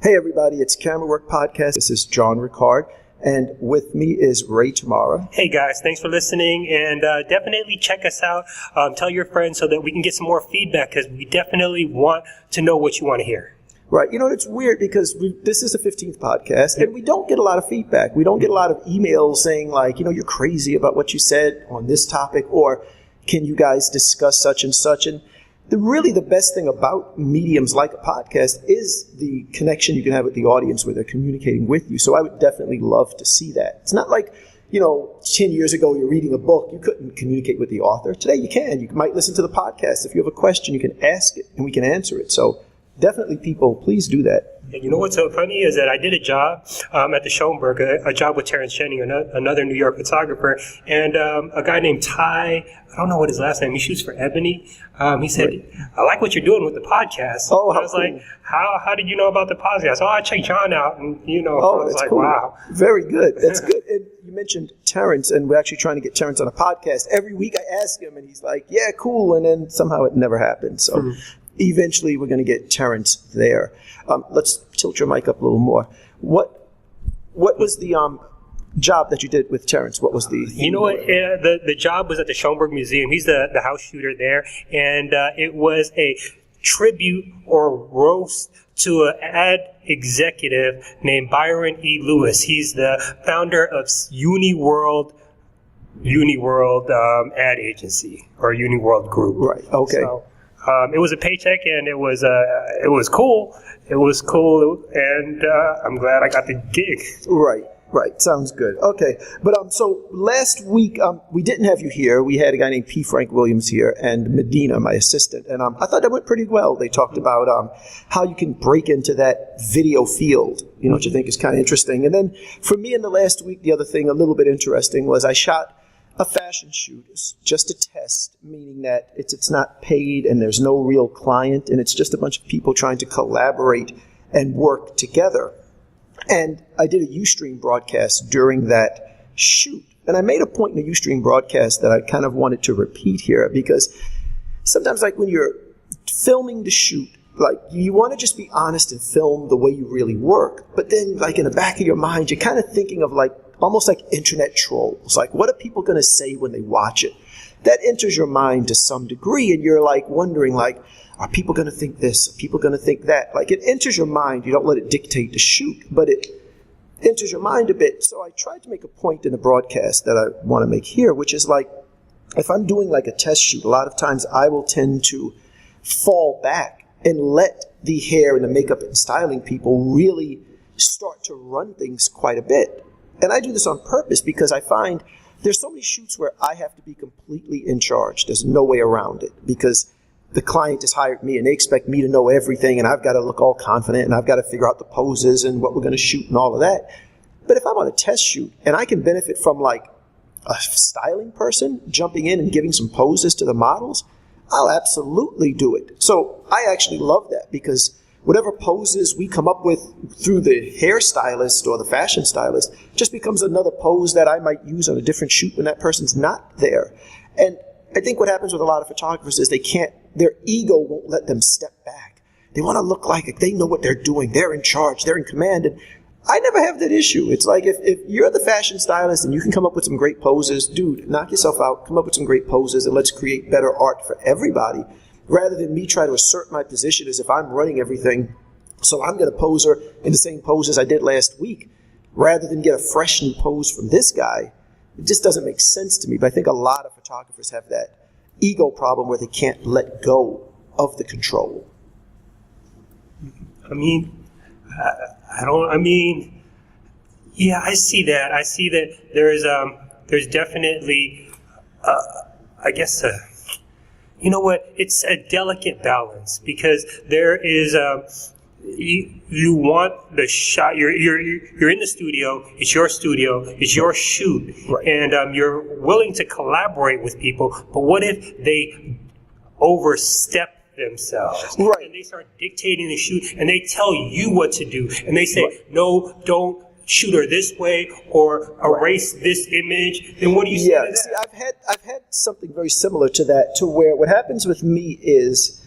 Hey everybody, it's Camera Work Podcast. This is John Ricard, and with me is Ray Tamarra. Hey guys, thanks for listening, and definitely check us out. Tell your friends so that we can get some more feedback, because we definitely want to know what you want to hear. Right. You know, it's weird because this is the 15th podcast, and we don't get a lot of feedback. We don't get a lot of emails saying like, you know, you're crazy about what you said on this topic, or can you guys discuss such and such? And really the best thing about mediums like a podcast is the connection you can have with the audience where they're communicating with you. So I would definitely love to see that. It's not like, 10 years ago you're reading a book, you couldn't communicate with the author. Today you can. You might listen to the podcast. If you have a question, you can ask it and we can answer it. So definitely people, please do that. And you know what's so funny is that I did a job at the Schoenberg, a job with Terrence Jennings, another New York photographer, and a guy named Ty, I don't know what his last name, he shoots for Ebony. He said, I like what you're doing with the podcast. Oh, I was cool. Like, how did you know about the podcast? Oh, I checked John out, and I was like, cool. Wow. Very good. That's good. And you mentioned Terrence, and we're actually trying to get Terrence on a podcast. Every week I ask him, and he's like, yeah, cool, and then somehow it never happened. So eventually we're going to get Terrence there. Let's tilt your mic up a little more. What was the job that you did with Terrence? What was the... You know what? The job was at the Schoenberg Museum. He's the house shooter there. And it was a tribute or roast to an ad executive named Byron E. Lewis. He's the founder of UniWorld ad agency, or UniWorld Group. Right. Okay. So, it was a paycheck, and it was cool. It was cool, and I'm glad I got the gig. Right. Sounds good. Okay. But so last week, we didn't have you here. We had a guy named P. Frank Williams here and Medina, my assistant. And I thought that went pretty well. They talked about how you can break into that video field, which I think is kind of interesting. And then for me in the last week, the other thing a little bit interesting was I shot a fashion shoot. It's just a test, meaning that it's not paid and there's no real client, and it's just a bunch of people trying to collaborate and work together. And I did a uStream broadcast during that shoot. And I made a point in the uStream broadcast that I kind of wanted to repeat here, because sometimes like when you're filming the shoot, like you want to just be honest and film the way you really work. But then like in the back of your mind, you're kind of thinking of like almost like internet trolls. Like, what are people going to say when they watch it? That enters your mind to some degree, and you're like wondering like, are people going to think this? Are people going to think that? Like, it enters your mind. You don't let it dictate the shoot, but it enters your mind a bit. So I tried to make a point in the broadcast that I want to make here, which is like, if I'm doing like a test shoot, a lot of times I will tend to fall back and let the hair and the makeup and styling people really start to run things quite a bit. And I do this on purpose because I find there's so many shoots where I have to be completely in charge. There's no way around it, because the client has hired me and they expect me to know everything, and I've got to look all confident, and I've got to figure out the poses and what we're going to shoot and all of that. But if I'm on a test shoot and I can benefit from like a styling person jumping in and giving some poses to the models, I'll absolutely do it. So I actually love that, because whatever poses we come up with through the hairstylist or the fashion stylist just becomes another pose that I might use on a different shoot when that person's not there. And I think what happens with a lot of photographers is their ego won't let them step back. They want to look like they know what they're doing. They're in charge. They're in command. And I never have that issue. It's like if you're the fashion stylist and you can come up with some great poses, dude, knock yourself out, come up with some great poses, and let's create better art for everybody, rather than me try to assert my position as if I'm running everything. So I'm going to pose her in the same pose as I did last week, rather than get a fresh new pose from this guy. It just doesn't make sense to me. But I think a lot of photographers have that ego problem where they can't let go of the control. I see that. I see that there's definitely, you know what? It's a delicate balance, because there is you want the shot. You're in the studio. It's your studio. It's your shoot, right. And you're willing to collaborate with people. But what if they overstep themselves, right, and they start dictating the shoot, and they tell you what to do, and they say, no, don't shoot her this way, or erase this image? Then what do you say to that? See, I've had something very similar to that, to where what happens with me is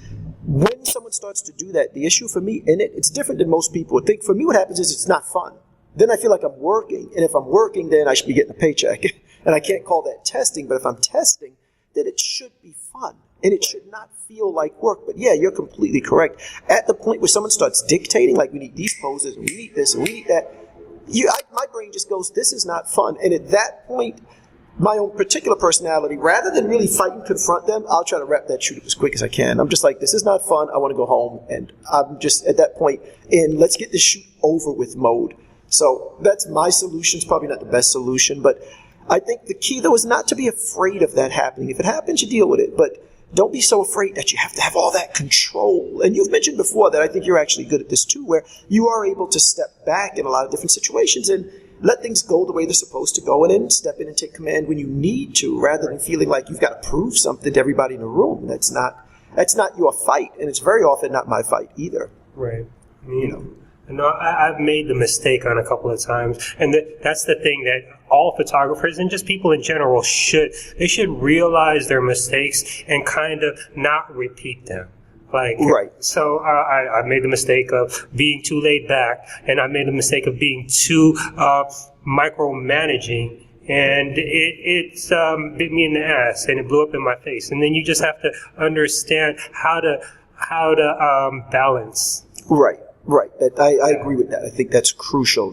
when someone starts to do that, the issue for me in it, it's different than most people would think. For me, what happens is it's not fun. Then I feel like I'm working, and if I'm working, then I should be getting a paycheck. And I can't call that testing, but if I'm testing, then it should be fun. And it should not feel like work. But yeah, you're completely correct. At the point where someone starts dictating, like we need these poses, and we need this, and we need that, my brain just goes, this is not fun. And at that point, my own particular personality, rather than really fight and confront them, I'll try to wrap that shoot up as quick as I can. I'm just like, this is not fun. I want to go home. And I'm just at that point in let's get this shoot over with mode. So that's my solution. It's probably not the best solution, but I think the key, though, is not to be afraid of that happening. If it happens, you deal with it. But don't be so afraid that you have to have all that control. And you've mentioned before that I think you're actually good at this too, where you are able to step back in a lot of different situations and let things go the way they're supposed to go, and then step in and take command when you need to, rather than feeling like you've got to prove something to everybody in the room. That's not your fight, and it's very often not my fight either. Right. I've made the mistake on a couple of times, and that's the thing that all photographers and just people in general should realize their mistakes and kind of not repeat them. Right. So I made the mistake of being too laid back, and I made the mistake of being too micromanaging, and it's bit me in the ass, and it blew up in my face. And then you just have to understand how to balance. Right. I agree with that. I think that's crucial,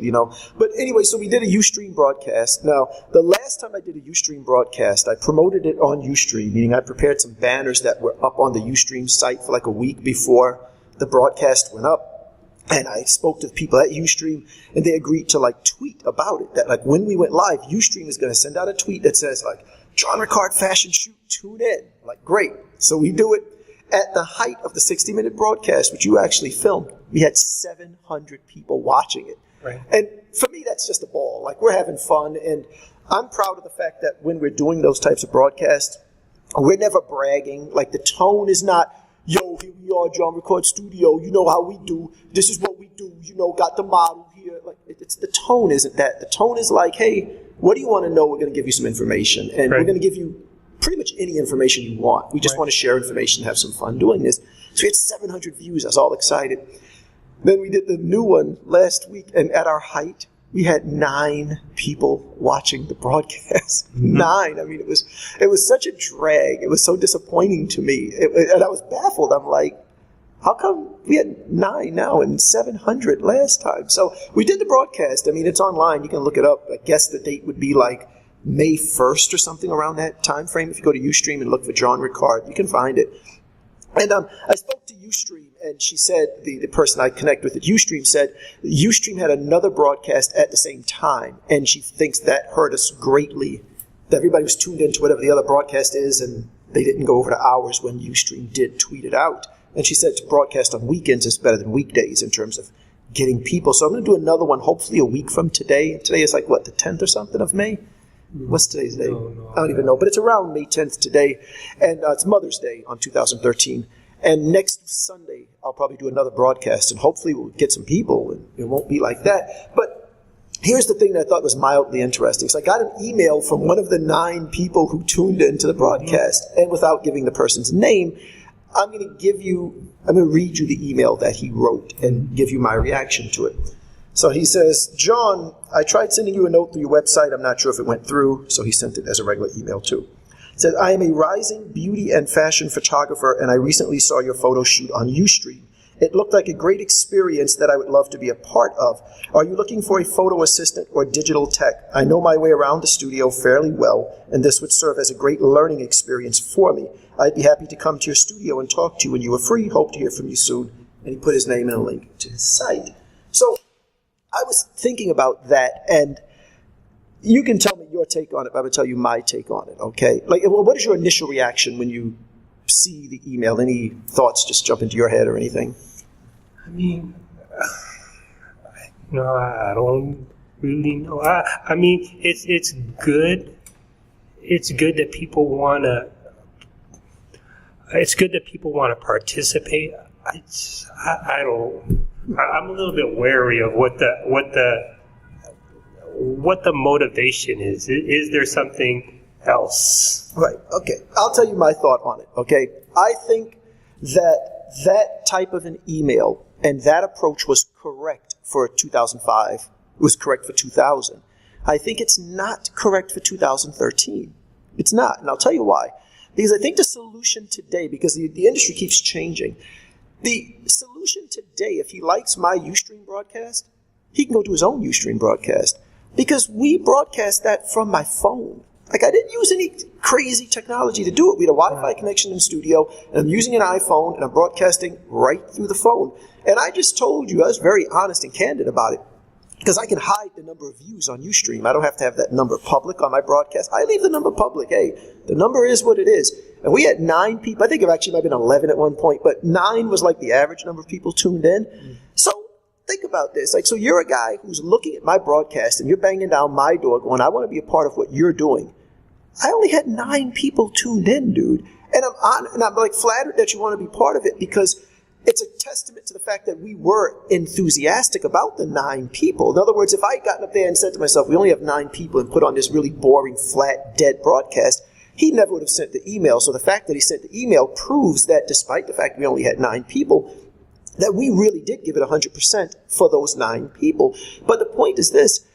But anyway, so we did a uStream broadcast. Now, the last time I did a uStream broadcast, I promoted it on uStream, meaning I prepared some banners that were up on the uStream site for like a week before the broadcast went up. And I spoke to the people at uStream, and they agreed to tweet about it. That when we went live, uStream is going to send out a tweet that says John Ricard fashion shoot, tune in. Great. So we do it. At the height of the 60-minute broadcast, which you actually filmed, we had 700 people watching it. Right. And for me, that's just a ball. We're having fun, and I'm proud of the fact that when we're doing those types of broadcasts, we're never bragging. The tone is not, yo, here we are, John Ricard Studio, you know how we do, this is what we do, got the model here. It's the tone isn't that. The tone is hey, what do you want to know? We're going to give you some information, and We're going to give you pretty much any information you want. We just want to share information, have some fun doing this. So we had 700 views. I was all excited. Then we did the new one last week, and at our height, we had 9 people watching the broadcast. Mm-hmm. 9. I mean, it was such a drag. It was so disappointing to me. And I was baffled. I'm like, how come we had 9 now and 700 last time? So we did the broadcast. I mean, it's online. You can look it up. I guess the date would be May 1st or something around that time frame. If you go to uStream and look for John Ricard, you can find it. And I spoke to uStream, and she said, the person I connect with at uStream said, uStream had another broadcast at the same time, and she thinks that hurt us greatly. That everybody was tuned into whatever the other broadcast is, and they didn't go over the hours when uStream did tweet it out. And she said to broadcast on weekends is better than weekdays in terms of getting people. So I'm going to do another one, hopefully a week from today. Today is the 10th or something of May? What's today's date? I don't even know, but it's around May 10th today, and it's Mother's Day on 2013. And next Sunday, I'll probably do another broadcast, and hopefully we'll get some people, and it won't be like that. But here's the thing that I thought was mildly interesting. So I got an email from one of the 9 people who tuned into the broadcast, and without giving the person's name, I'm going to read you the email that he wrote and give you my reaction to it. So he says, John, I tried sending you a note through your website. I'm not sure if it went through, so he sent it as a regular email too. He said, I am a rising beauty and fashion photographer, and I recently saw your photo shoot on uStream. It looked like a great experience that I would love to be a part of. Are you looking for a photo assistant or digital tech? I know my way around the studio fairly well, and this would serve as a great learning experience for me. I'd be happy to come to your studio and talk to you when you are free. Hope to hear from you soon. And he put his name and a link to his site. So I was thinking about that, and you can tell me your take on it, but I'm going to tell you my take on it, okay? What is your initial reaction when you see the email? Any thoughts just jump into your head or anything? I mean, I don't really know. I mean, it's good. It's good that people want to. It's good that people want to participate. I don't. I'm a little bit wary of what the motivation is. Is there something else? Right. Okay. I'll tell you my thought on it. Okay. I think that that type of an email and that approach was correct for 2005, was correct for 2000. I think it's not correct for 2013. It's not, and I'll tell you why. Because I think the solution today, because the industry keeps changing, the solution today, if he likes my uStream broadcast, he can go do his own uStream broadcast. Because we broadcast that from my phone. Like, I didn't use any crazy technology to do it. We had a Wi-Fi connection in the studio, and I'm using an iPhone, and I'm broadcasting right through the phone. And I just told you, I was very honest and candid about it. Because I can hide the number of views on uStream. I don't have to have that number public on my broadcast. I leave the number public. Hey, the number is what it is. And we had 9 people. I think it actually might have been 11 at one point, but 9 was like the average number of people tuned in. So think about this. Like, so you're a guy who's looking at my broadcast and you're banging down my door going, I want to be a part of what you're doing. I only had 9 people tuned in, dude. And I'm like flattered that you want to be part of it because it's a testament to the fact that we were enthusiastic about the 9 people. In other words, if I had gotten up there and said to myself, we only have 9 people and put on this really boring, flat, dead broadcast, he never would have sent the email. So the fact that he sent the email proves that despite the fact we only had 9 people, that we really did give it 100% for those 9 people. But the point is this.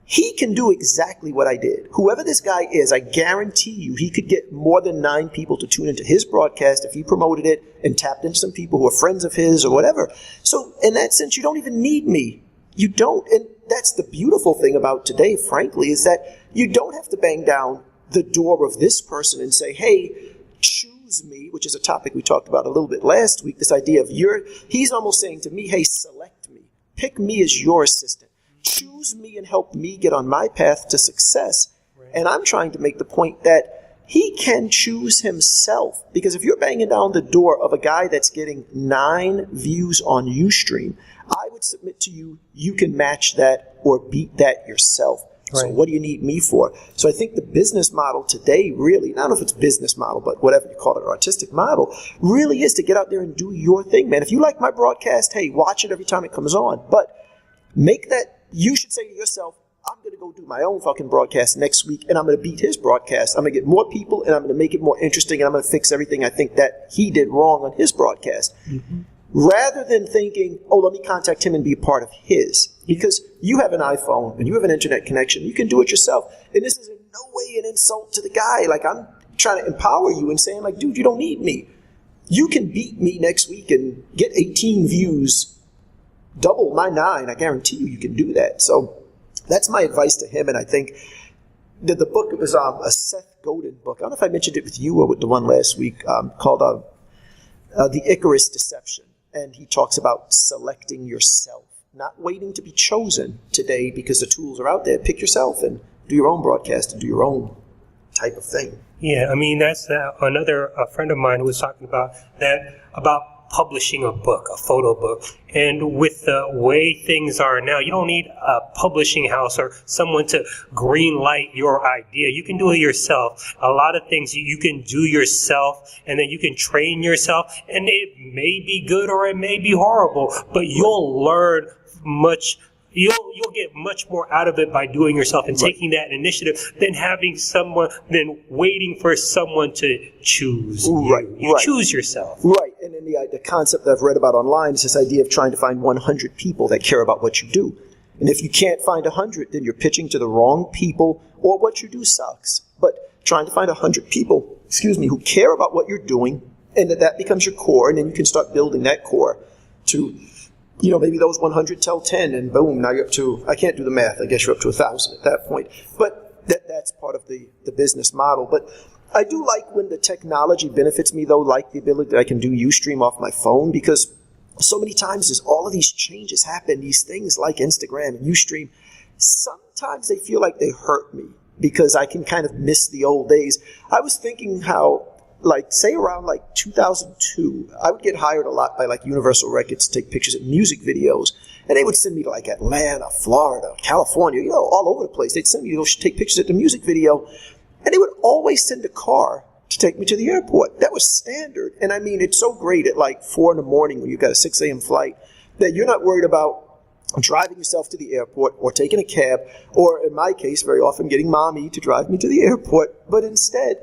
He can do exactly what I did. Whoever this guy is, I guarantee you he could get more than 9 people to tune into his broadcast if he promoted it and tapped into some people who are friends of his or whatever. So in that sense, you don't even need me. You don't. And that's the beautiful thing about today, frankly, is that you don't have to bang down the door of this person and say, hey, choose me, which is a topic we talked about a little bit last week, this idea of he's almost saying to me, hey, select me. Pick me as your assistant. Choose me and help me get on my path to success. Right. And I'm trying to make the point that he can choose himself. Because if you're banging down the door of a guy that's getting 9 views on uStream, I would submit to you, you can match that or beat that yourself. Right. So what do you need me for? So I think the business model today really, I don't know if it's business model, but whatever you call it, or artistic model, really is to get out there and do your thing, man. If you like my broadcast, hey, watch it every time it comes on. But make that. You should say to yourself, I'm going to go do my own fucking broadcast next week, and I'm going to beat his broadcast. I'm going to get more people, and I'm going to make it more interesting, and I'm going to fix everything I think that he did wrong on his broadcast. Mm-hmm. Rather than thinking, oh, let me contact him and be a part of his. Because you have an iPhone, and you have an internet connection. You can do it yourself. And this is in no way an insult to the guy. Like, I'm trying to empower you and saying, like, dude, you don't need me. You can beat me next week and get 18 views, double my 9. I guarantee you can do that. So that's my advice to him. And I think that the book, it was a Seth Godin book. I don't know if I mentioned it with you or with the one last week called The Icarus Deception. And he talks about selecting yourself, not waiting to be chosen today because the tools are out there. Pick yourself and do your own broadcast and do your own type of thing. Yeah, I mean, that's a friend of mine who was talking about publishing a book, a photo book. And with the way things are now, you don't need a publishing house or someone to green light your idea. You can do it yourself. A lot of things you can do yourself, and then you can train yourself, and it may be good or it may be horrible, but you'll learn much. You'll get much more out of it by doing yourself and taking that initiative than waiting for someone to choose. Right. You choose yourself. Right. And then the concept that I've read about online is this idea of trying to find 100 people that care about what you do. And if you can't find 100, then you're pitching to the wrong people or what you do sucks. But trying to find 100 people, who care about what you're doing and that becomes your core, and then you can start building that core to, maybe those 100 tell 10, and boom, now you're up to, I can't do the math, I guess you're up to 1,000 at that point. But that's part of the business model. But I do like when the technology benefits me, though, like the ability that I can do uStream off my phone, because so many times as all of these changes happen, these things like Instagram and uStream, sometimes they feel like they hurt me because I can kind of miss the old days. I was thinking how, say around 2002, I would get hired a lot by Universal Records to take pictures of music videos. And they would send me to Atlanta, Florida, California, all over the place. They'd send me to go take pictures at the music video. And they would always send a car to take me to the airport. That was standard. And I mean, it's so great at 4 in the morning when you've got a 6 a.m. flight that you're not worried about driving yourself to the airport or taking a cab, or in my case, very often getting mommy to drive me to the airport. But instead,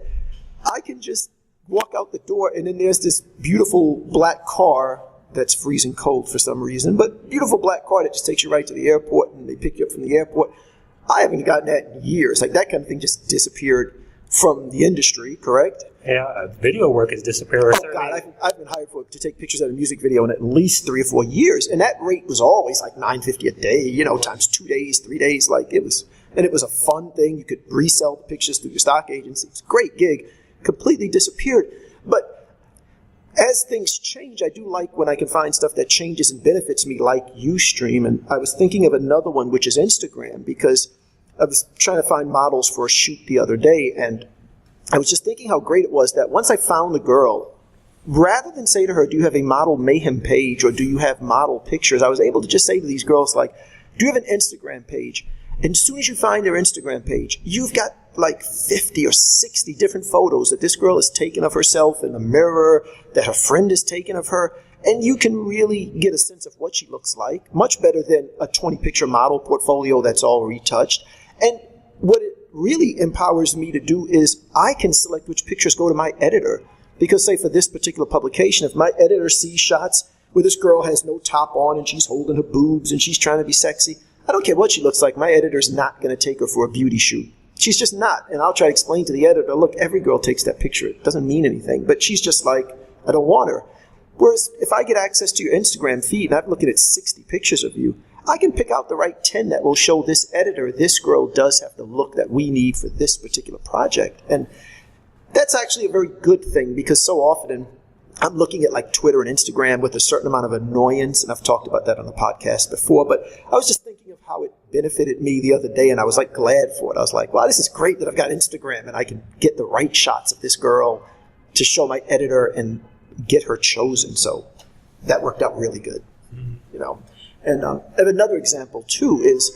I can just walk out the door, and then there's this beautiful black car that's freezing cold for some reason, but beautiful black car that just takes you right to the airport, and they pick you up from the airport. I haven't gotten that in years. Like, that kind of thing just disappeared from the industry, correct? Yeah, video work has disappeared. Oh, God, I've been hired to take pictures of a music video in at least 3 or 4 years, and that rate was always like $9.50 a day, times 2 days, 3 days. Like, it was a fun thing. You could resell the pictures through your stock agency. It's a great gig. Completely disappeared. But as things change, I do like when I can find stuff that changes and benefits me, like uStream. And I was thinking of another one, which is Instagram, because I was trying to find models for a shoot the other day, and I was just thinking how great it was that once I found the girl, rather than say to her, do you have a model mayhem page or do you have model pictures, I was able to just say to these girls, like, do you have an Instagram page? And as soon as you find their Instagram page, you've got like 50 or 60 different photos that this girl has taken of herself in a mirror, that her friend has taken of her, and you can really get a sense of what she looks like, much better than a 20-picture model portfolio that's all retouched. And what it really empowers me to do is I can select which pictures go to my editor. Because, say, for this particular publication, if my editor sees shots where this girl has no top on and she's holding her boobs and she's trying to be sexy, I don't care what she looks like, my editor's not going to take her for a beauty shoot. She's just not. And I'll try to explain to the editor, look, every girl takes that picture. It doesn't mean anything. But she's just like, I don't want her. Whereas if I get access to your Instagram feed and I'm looking at 60 pictures of you, I can pick out the right 10 that will show this editor, this girl does have the look that we need for this particular project. And that's actually a very good thing, because so often I'm looking at like Twitter and Instagram with a certain amount of annoyance, and I've talked about that on the podcast before, but I was just thinking of how it benefited me the other day, and I was like glad for it. I was like, wow, this is great that I've got Instagram and I can get the right shots of this girl to show my editor and get her chosen. So that worked out really good, And another example too is,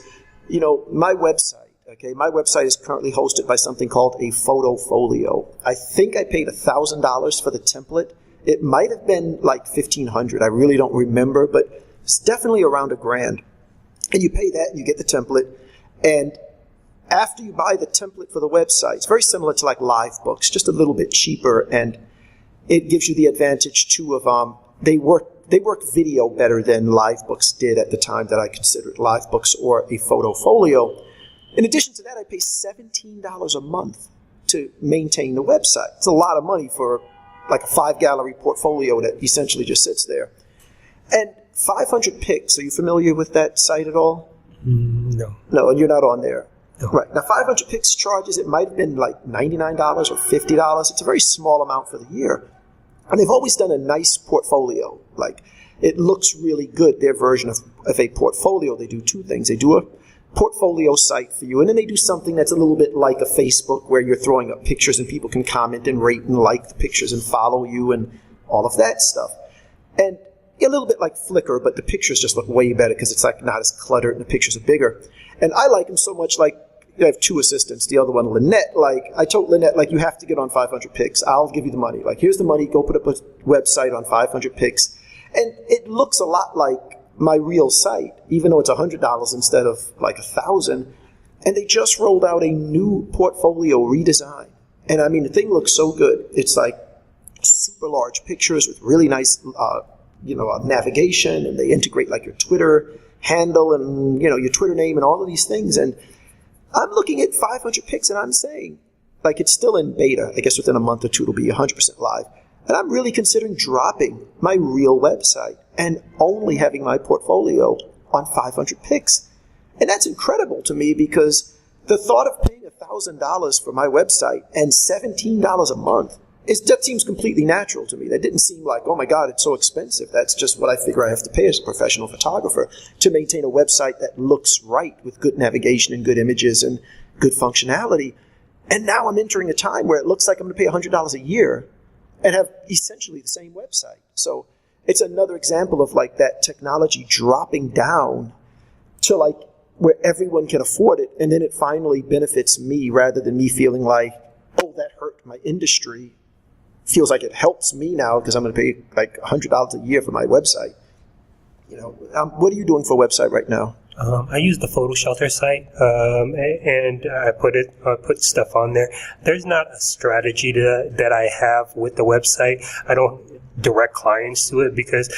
my website. Okay, my website is currently hosted by something called a photofolio. I think I paid $1,000 for the template. It might have been like $1,500. I really don't remember, but it's definitely around $1,000. And you pay that, and you get the template. And after you buy the template for the website, it's very similar to like LiveBooks, just a little bit cheaper, and it gives you the advantage too of they work video better than LiveBooks did at the time that I considered LiveBooks or a photofolio. In addition to that, I pay $17 a month to maintain the website. It's a lot of money for like a 5-gallery portfolio that essentially just sits there. And 500 Pics, are you familiar with that site at all? No. No, and you're not on there. No. Right. Now, 500 Pics charges, it might have been like $99 or $50. It's a very small amount for the year. And they've always done a nice portfolio. Like, it looks really good, their version of a portfolio. They do two things. They do a portfolio site for you, and then they do something that's a little bit like a Facebook, where you're throwing up pictures and people can comment and rate and like the pictures and follow you and all of that stuff. And a little bit like Flickr, but the pictures just look way better because it's like not as cluttered and the pictures are bigger. And I like them so much, like, I have two assistants. The other one, Lynette, like, I told Lynette, like, you have to get on 500 Pics. I'll give you the money. Like, here's the money. Go put up a website on 500 Pics. And it looks a lot like my real site, even though it's $100 instead of like $1,000. And they just rolled out a new portfolio redesign. And I mean, the thing looks so good. It's like super large pictures with really nice, navigation, and they integrate like your Twitter handle and, your Twitter name and all of these things. And I'm looking at 500 Pics and I'm saying, like, it's still in beta. I guess within a month or two it'll be 100% live. And I'm really considering dropping my real website and only having my portfolio on 500 Pics. And that's incredible to me, because the thought of paying $1,000 for my website and $17 a month, that seems completely natural to me. That didn't seem like, oh my God, it's so expensive. That's just what I figure I have to pay as a professional photographer to maintain a website that looks right with good navigation and good images and good functionality. And now I'm entering a time where it looks like I'm going to pay $100 a year and have essentially the same website. So it's another example of like that technology dropping down to like where everyone can afford it, and then it finally benefits me rather than me feeling like, oh, that hurt my industry. Feels like it helps me now because I'm going to pay like $100 a year for my website. What are you doing for a website right now? I use the photo shelter site, and I put stuff on there. There's not a strategy that I have with the website. I don't direct clients to it because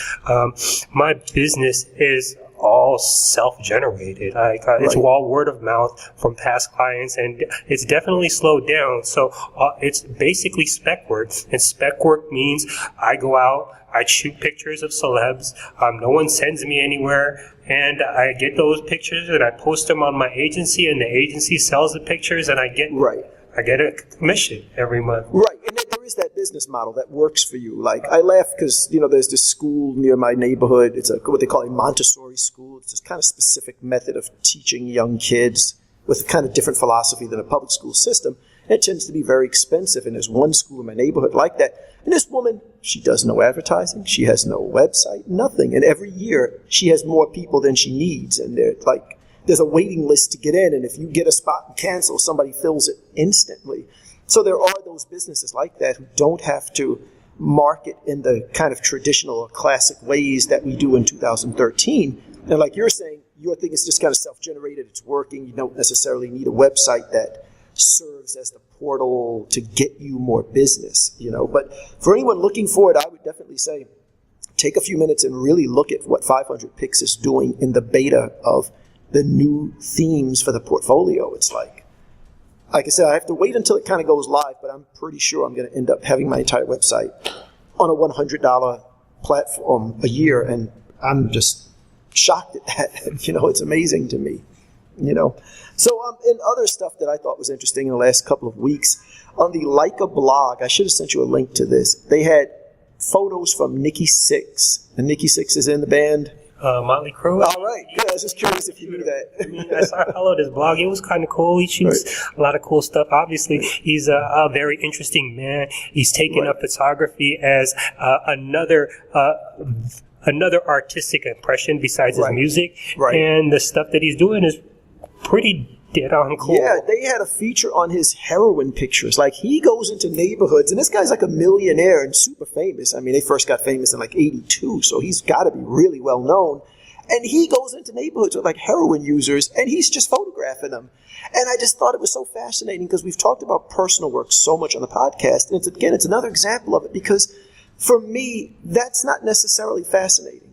my business is all self-generated. It's all word of mouth from past clients, and it's definitely slowed down. So it's basically spec work, and spec work means I go out, I shoot pictures of celebs. No one sends me anywhere, and I get those pictures and I post them on my agency, and the agency sells the pictures, and I get a commission every month. Right, and then there is that business model that works for you. Like, I laugh because, there's this school near my neighborhood. It's what they call a Montessori school. It's this kind of specific method of teaching young kids with a kind of different philosophy than a public school system. It tends to be very expensive, and there's one school in my neighborhood like that. And this woman, she does no advertising. She has no website, nothing. And every year, she has more people than she needs. And there's a waiting list to get in, and if you get a spot and cancel, somebody fills it instantly. So there are those businesses like that who don't have to market in the kind of traditional or classic ways that we do in 2013. And like you're saying, your thing is just kind of self-generated. It's working. You don't necessarily need a website that serves as the portal to get you more business, But for anyone looking for it, I would definitely say take a few minutes and really look at what 500 Pix is doing in the beta of the new themes for the portfolio. It's like I said, I have to wait until it kind of goes live, but I'm pretty sure I'm going to end up having my entire website on a $100 platform a year, and I'm just shocked at that. It's amazing to me, So in other stuff that I thought was interesting in the last couple of weeks, on the Leica blog, I should have sent you a link to this. They had photos from Nikki Sixx, and Nikki Sixx is in the band Motley Crue. All right. Yeah, I was just curious if you knew that. I followed his blog. It was kind of cool. He shoots a lot of cool stuff. Obviously, he's a very interesting man. He's taken up photography as another artistic impression besides his music. Right. And the stuff that he's doing is pretty dead on cool. Yeah, they had a feature on his heroin pictures. Like, he goes into neighborhoods, and this guy's like a millionaire and super famous. I mean, they first got famous in like 82, so he's got to be really well known. And he goes into neighborhoods with like heroin users, and he's just photographing them. And I just thought it was so fascinating because we've talked about personal work so much on the podcast. And it's another example of it, because for me, that's not necessarily fascinating.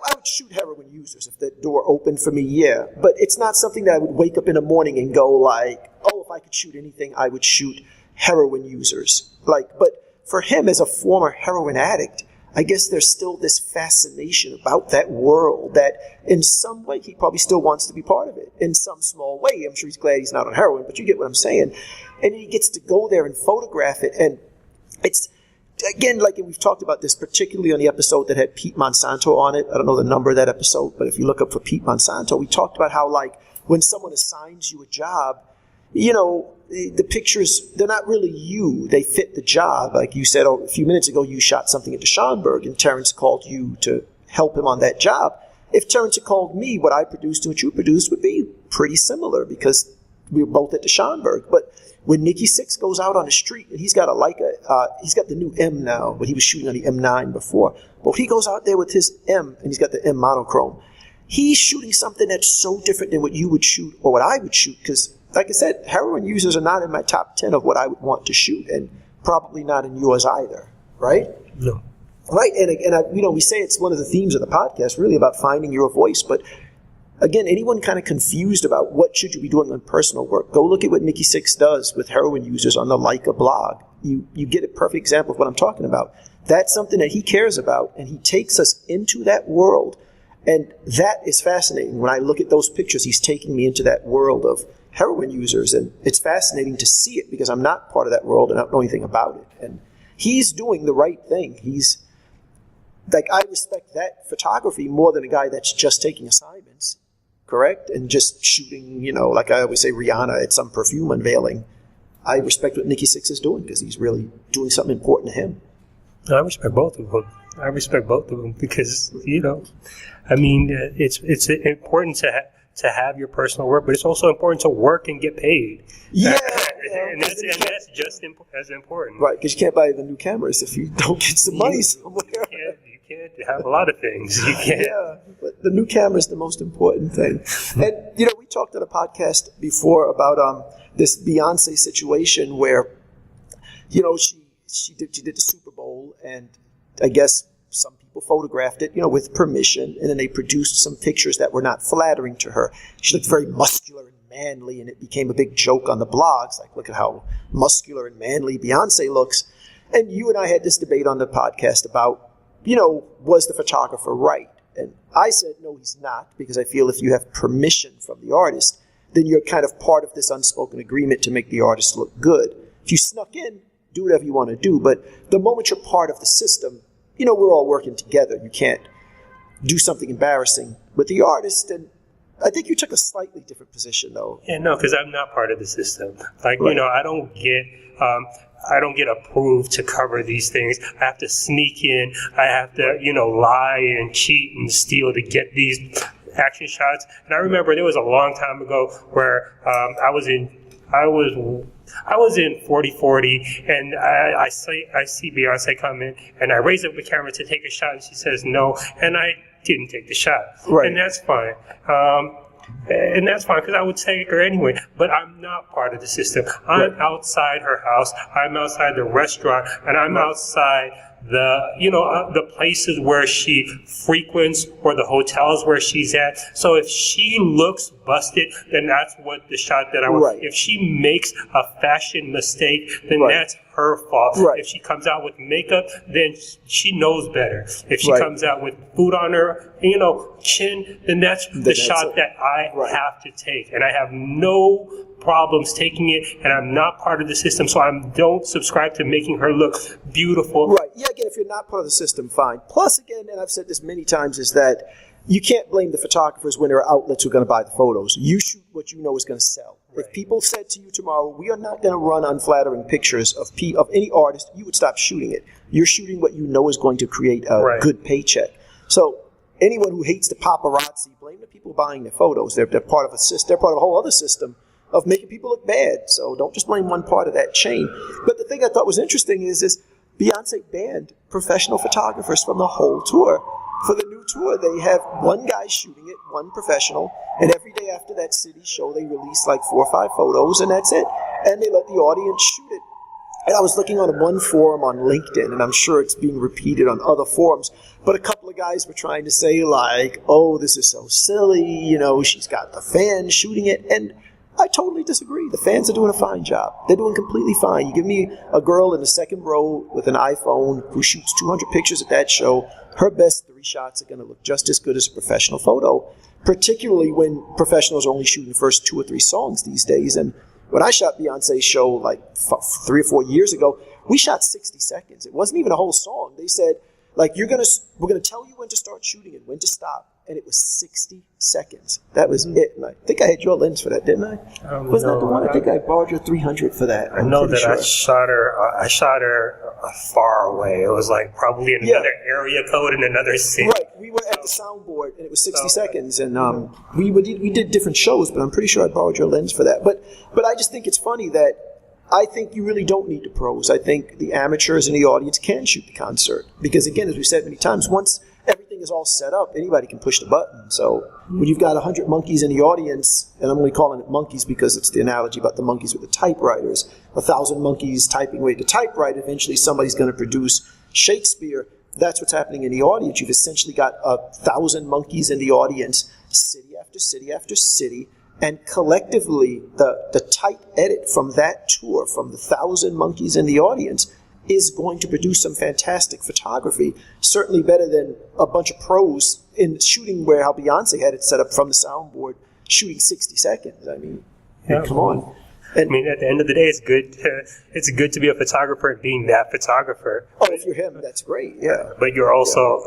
I would shoot heroin users if that door opened for me, yeah. But it's not something that I would wake up in the morning and go like, oh, if I could shoot anything, I would shoot heroin users. But for him as a former heroin addict, I guess there's still this fascination about that world that in some way he probably still wants to be part of it. In some small way. I'm sure he's glad he's not on heroin, but you get what I'm saying. And he gets to go there and photograph it. And it's, again, like we've talked about this, particularly on the episode that had Pete Monsanto on it. I don't know the number of that episode, but if you look up for Pete Monsanto, we talked about how, like, when someone assigns you a job, the pictures, they're not really you. They fit the job. Like you said a few minutes ago, you shot something at the Schomburg, and Terrence called you to help him on that job. If Terrence had called me, what I produced and what you produced would be pretty similar because we were both at the Schomburg. But when Nikki Sixx goes out on the street, and he's got a Leica, he's got the new M now, but he was shooting on the M9 before. But he goes out there with his M, and he's got the M monochrome. He's shooting something that's so different than what you would shoot or what I would shoot, because, like I said, heroin users are not in my top 10 of what I would want to shoot, and probably not in yours either, right? No. Right, and we say it's one of the themes of the podcast, really about finding your voice, but again, anyone kind of confused about what should you be doing on personal work, go look at what Nikki Sixx does with heroin users on the Leica blog. You get a perfect example of what I'm talking about. That's something that he cares about, and he takes us into that world, and that is fascinating. When I look at those pictures, he's taking me into that world of heroin users, and it's fascinating to see it because I'm not part of that world and I don't know anything about it. And he's doing the right thing. He's like, I respect that photography more than a guy that's just taking assignments, correct? And just shooting, like I always say, Rihanna at some perfume unveiling. I respect what Nikki Sixx is doing because he's really doing something important to him. I respect both of them. Because, it's important to have your personal work, but it's also important to work and get paid. Yeah. and that's just as important. Right, because you can't buy the new cameras if you don't get some money somewhere. can't have a lot of things. You can't. Yeah, but the new camera is the most important thing. And, we talked on a podcast before about this Beyonce situation where, she did the Super Bowl, and I guess some people photographed it, with permission, and then they produced some pictures that were not flattering to her. She looked very muscular and manly, and it became a big joke on the blogs, like, look at how muscular and manly Beyonce looks. And you and I had this debate on the podcast about, was the photographer right? And I said, no, he's not, because I feel if you have permission from the artist, then you're kind of part of this unspoken agreement to make the artist look good. If you snuck in, do whatever you want to do. But the moment you're part of the system, we're all working together. You can't do something embarrassing with the artist. And I think you took a slightly different position, though. Yeah, no, because I'm not part of the system. Like, right. I don't get approved to cover these things. I have to sneak in. I have to, lie and cheat and steal to get these action shots. And I remember there was a long time ago where I was in 40/40, and I see Beyonce come in, and I raise up the camera to take a shot, and she says no, and I didn't take the shot. Right. And that's fine. And that's fine, because I would take her anyway. But I'm not part of the system. I'm outside her house. I'm outside the restaurant, and I'm outside the places where she frequents or the hotels where she's at. So if she looks busted, then that's what the shot that I want. Right. If she makes a fashion mistake, then Right. that's her fault. Right. If she comes out with makeup, then she knows better. If she Right. comes out with food on her, chin, then that's the shot that I have to take. And I have no problems taking it, and I'm not part of the system, so I don't subscribe to making her look beautiful. Right. Yeah, again, if you're not part of the system, fine. Plus, again, and I've said this many times, is that you can't blame the photographers when there are outlets who are going to buy the photos. You shoot what you know is going to sell. Right. If people said to you tomorrow, we are not going to run unflattering pictures of any artist, you would stop shooting it. You're shooting what you know is going to create a good paycheck. So anyone who hates the paparazzi, blame the people buying their photos. They're part of a system. They're part of a whole other system of making people look bad. So don't just blame one part of that chain. But the thing I thought was interesting is Beyonce banned professional photographers from the whole tour. For the new tour, they have one guy shooting it, one professional, and every day after that city show, they release like 4 or 5 photos, and that's it. And they let the audience shoot it. And I was looking on one forum on LinkedIn, and I'm sure it's being repeated on other forums, but a couple of guys were trying to say, like, oh, this is so silly, she's got the fans shooting it, and I totally disagree. The fans are doing a fine job. They're doing completely fine. You give me a girl in the second row with an iPhone who shoots 200 pictures at that show, her best 3 shots are going to look just as good as a professional photo, particularly when professionals are only shooting the first 2 or 3 songs these days. And when I shot Beyonce's show like 3 or 4 years ago, we shot 60 seconds. It wasn't even a whole song. They said, like, we're going to tell you when to start shooting and when to stop. And it was 60 seconds. That was it. And I think I had your lens for that, didn't I? Wasn't that the one? I think I borrowed your 300 for that. I know that sure. I shot her far away. It was like probably in another area code in another city. Right. We were at the soundboard, and it was 60 seconds. And we did different shows, but I'm pretty sure I borrowed your lens for that. But I just think it's funny that I think you really don't need the pros. I think the amateurs in the audience can shoot the concert. Because, again, as we've said many times, once everything is all set up, anybody can push the button. So when you've got 100 monkeys in the audience, and I'm only calling it monkeys because it's the analogy about the monkeys with the typewriters, 1,000 monkeys typing away at the typewriter, eventually somebody's going to produce Shakespeare. That's what's happening in the audience. You've essentially got 1,000 monkeys in the audience, city after city after city, and collectively the tight edit from that tour, from the 1,000 monkeys in the audience, is going to produce some fantastic photography, certainly better than a bunch of pros in shooting where how Beyonce had it set up from the soundboard, shooting 60 seconds. I mean, come on. And, at the end of the day, it's good to be a photographer and being that photographer. Oh, if you're him, that's great, yeah. But you're also,